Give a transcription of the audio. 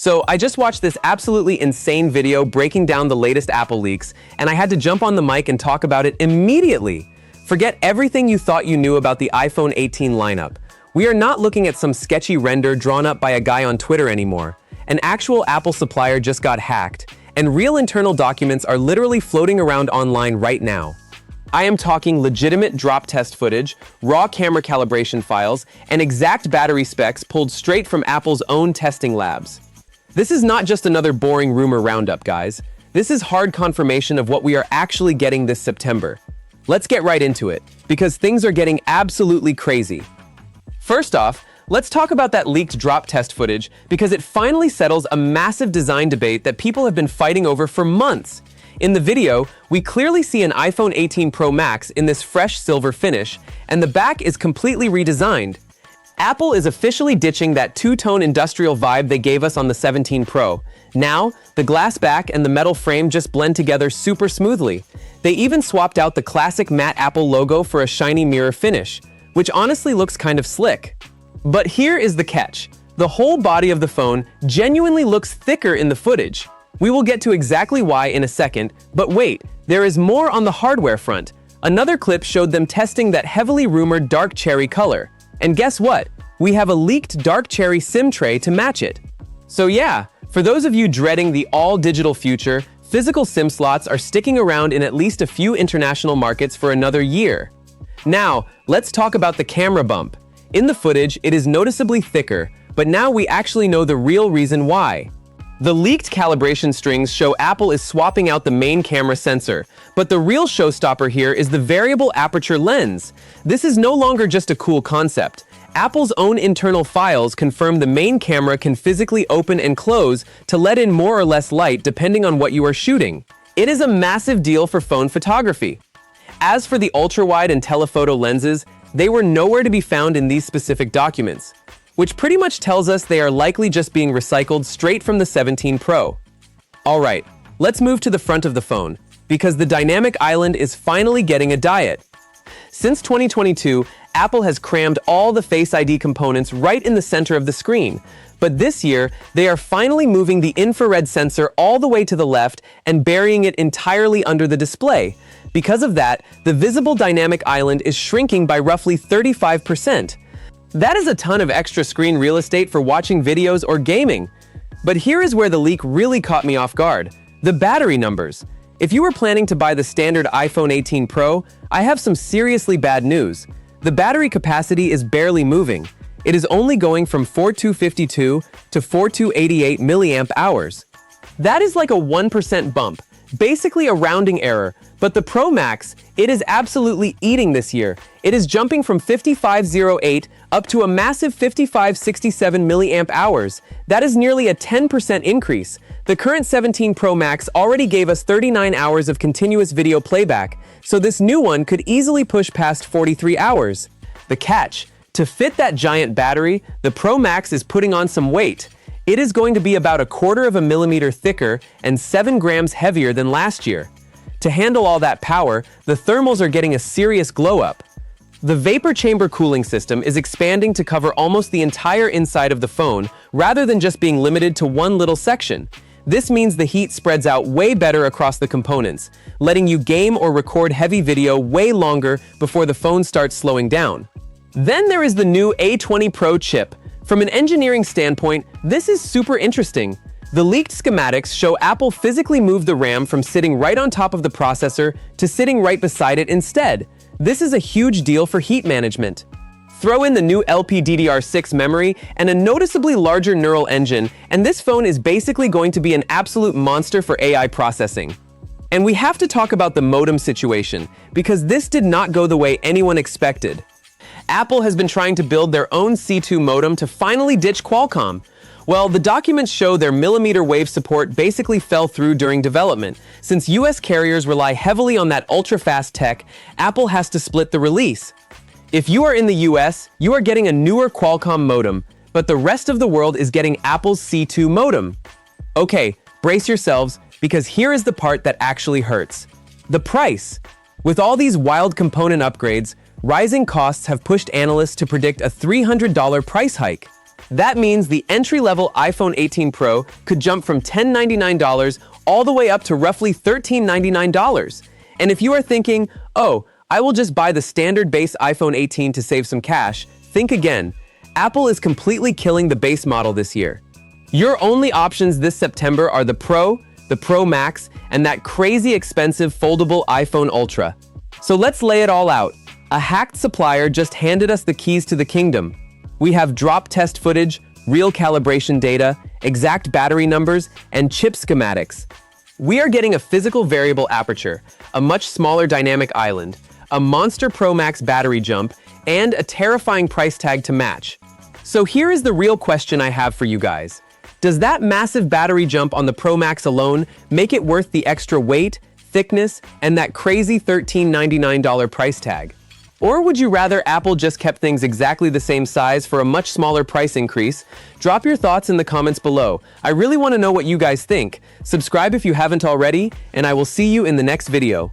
So I just watched this absolutely insane video breaking down the latest Apple leaks, and I had to jump on the mic and talk about it immediately. Forget everything you thought you knew about the iPhone 18 lineup. We are not looking at some sketchy render drawn up by a guy on Twitter anymore. An actual Apple supplier just got hacked, and real internal documents are literally floating around online right now. I am talking legitimate drop test footage, raw camera calibration files, and exact battery specs pulled straight from Apple's own testing labs. This is not just another boring rumor roundup, guys. This is hard confirmation of what we are actually getting this September. Let's get right into it, because things are getting absolutely crazy. First off, let's talk about that leaked drop test footage, because it finally settles a massive design debate that people have been fighting over for months. In the video, we clearly see an iPhone 18 Pro Max in this fresh silver finish, and the back is completely redesigned. Apple is officially ditching that two-tone industrial vibe they gave us on the 17 Pro. Now, the glass back and the metal frame just blend together super smoothly. They even swapped out the classic matte Apple logo for a shiny mirror finish, which honestly looks kind of slick. But here is the catch. The whole body of the phone genuinely looks thicker in the footage. We will get to exactly why in a second, but wait, there is more on the hardware front. Another clip showed them testing that heavily rumored dark cherry color. And guess what? We have a leaked dark cherry SIM tray to match it. So yeah, for those of you dreading the all-digital future, physical SIM slots are sticking around in at least a few international markets for another year. Now, let's talk about the camera bump. In the footage, it is noticeably thicker, but now we actually know the real reason why. The leaked calibration strings show Apple is swapping out the main camera sensor, but the real showstopper here is the variable aperture lens. This is no longer just a cool concept. Apple's own internal files confirm the main camera can physically open and close to let in more or less light depending on what you are shooting. It is a massive deal for phone photography. As for the ultra-wide and telephoto lenses, they were nowhere to be found in these specific documents, which pretty much tells us they are likely just being recycled straight from the 17 Pro. Alright, let's move to the front of the phone, because the dynamic island is finally getting a diet. Since 2022, Apple has crammed all the Face ID components right in the center of the screen, but this year, they are finally moving the infrared sensor all the way to the left and burying it entirely under the display. Because of that, the visible dynamic island is shrinking by roughly 35%. That is a ton of extra screen real estate for watching videos or gaming. But here is where the leak really caught me off guard. The battery numbers. If you were planning to buy the standard iPhone 18 Pro, I have some seriously bad news. The battery capacity is barely moving. It is only going from 4252 to 4288 milliamp hours. That is like a 1% bump, basically a rounding error, but the Pro Max, it is absolutely eating this year. It is jumping from 5508 up to a massive 5567 milliamp hours. That is nearly a 10% increase. The current 17 Pro Max already gave us 39 hours of continuous video playback, so this new one could easily push past 43 hours. The catch, to fit that giant battery, the Pro Max is putting on some weight. It is going to be about 1/4 of a millimeter thicker and 7 grams heavier than last year. To handle all that power, the thermals are getting a serious glow up. The vapor chamber cooling system is expanding to cover almost the entire inside of the phone, rather than just being limited to one little section. This means the heat spreads out way better across the components, letting you game or record heavy video way longer before the phone starts slowing down. Then there is the new A20 Pro chip. From an engineering standpoint, this is super interesting. The leaked schematics show Apple physically moved the RAM from sitting right on top of the processor to sitting right beside it instead. This is a huge deal for heat management. Throw in the new LPDDR6 memory and a noticeably larger neural engine, and this phone is basically going to be an absolute monster for AI processing. And we have to talk about the modem situation, because this did not go the way anyone expected. Apple has been trying to build their own C2 modem to finally ditch Qualcomm. Well, the documents show their millimeter wave support basically fell through during development. Since US carriers rely heavily on that ultra-fast tech, Apple has to split the release. If you are in the US, you are getting a newer Qualcomm modem, but the rest of the world is getting Apple's C2 modem. Okay, brace yourselves, because here is the part that actually hurts. The price. With all these wild component upgrades, rising costs have pushed analysts to predict a $300 price hike. That means the entry-level iPhone 18 Pro could jump from $1099 all the way up to roughly $1399. And if you are thinking, oh, I will just buy the standard base iPhone 18 to save some cash, think again. Apple is completely killing the base model this year. Your only options this September are the Pro Max, and that crazy expensive foldable iPhone Ultra. So let's lay it all out. A hacked supplier just handed us the keys to the kingdom. We have drop test footage, real calibration data, exact battery numbers, and chip schematics. We are getting a physical variable aperture, a much smaller dynamic island, a monster Pro Max battery jump, and a terrifying price tag to match. So here is the real question I have for you guys. Does that massive battery jump on the Pro Max alone make it worth the extra weight, thickness, and that crazy $1399 price tag? Or would you rather Apple just kept things exactly the same size for a much smaller price increase? Drop your thoughts in the comments below. I really want to know what you guys think. Subscribe if you haven't already, and I will see you in the next video.